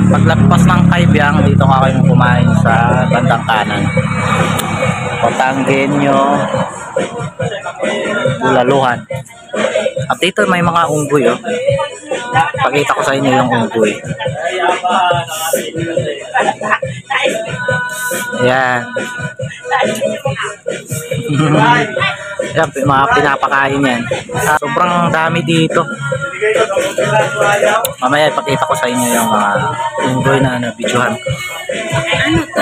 Paglagpas ng Kaibiyang, dito ka kayo kumain sa bandang kanan. Patanggenyo, Bulaluhan. At dito may mga unggoy, oh. Pakita ko sa inyo yung unggoy. Ayan. Yan, mga pinapakain yan. Sobrang dami dito. Mamaya ipakita ko sa inyo yung mga unggoy na nabidyohan ko. Ano to?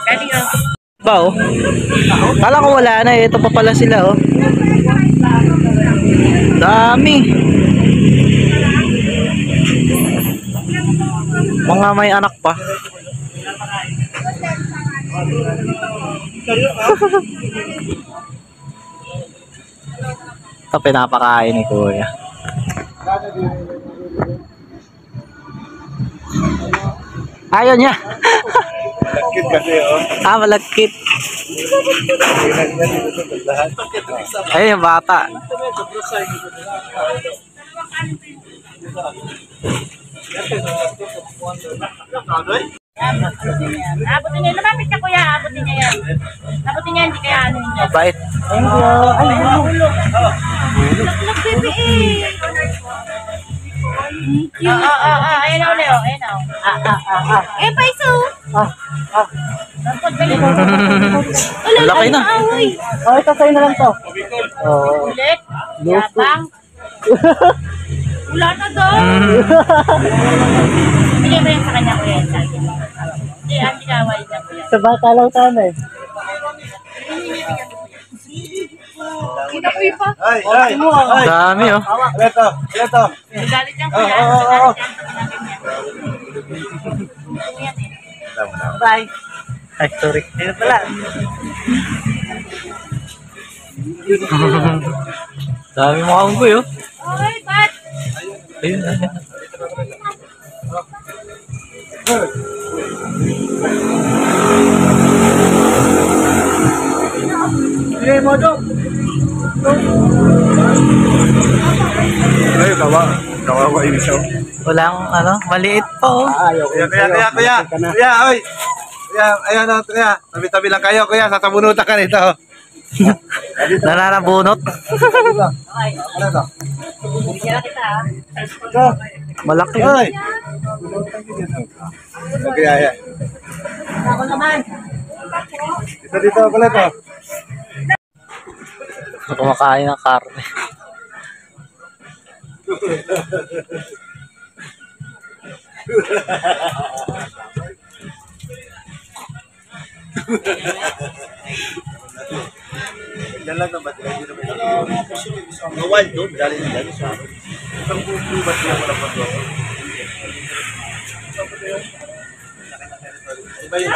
Galing oh. Ba, oh. Kala ko wala na, ito pa pala sila, oh. Dami. Mga may anak pa. Ito pinapakain ni Kuya. Ayaw niya. Malagkit kasi, oh. Malagkit. Ayun yung bata. Abutin niya. Lumapit ka kuya. Abutin niya yan. Abutin niya. Hindi kaya ano niya. Mabait. Thank you. Ay, hulog. Hulog, baby. Thank you. Ayan na ulit. Ayan na. Eh, paiso. Laki na. Oh, ito sa'yo na lang to. Ulit. Yabang. Wala na daw. Bigay mo yan sa kanya kuya. Hindi, ang ginaway niya kuya. Sa bata lang sana eh. Kita kuya pa. Ay! Dami, oh. Ito! Galit yan kuya. Galit yan. Bye. Ay, sorry. Ayun pala. Dami mga unggoy, oh. Okay, bat. Ayun, ayun. Sige mo dong. Ay, kawawa yung isaw. Walang, maliit pa, oh. Kuya! Kuya, oy! Kuya, ayan o, kuya. Tabi-tabi lang kayo, kuya. Sasabunutan ka nito. Nananabunot. Ano to? Bigyan kita ha. Malaki. Ay! Kuya, ayan. Ako naman. Dito, kulit o. Kumakain ng karne. Yan lang naman. Hindi naman ang wild doon. Dali nila. Isang bubat nila mo lang pa doon. Iba yung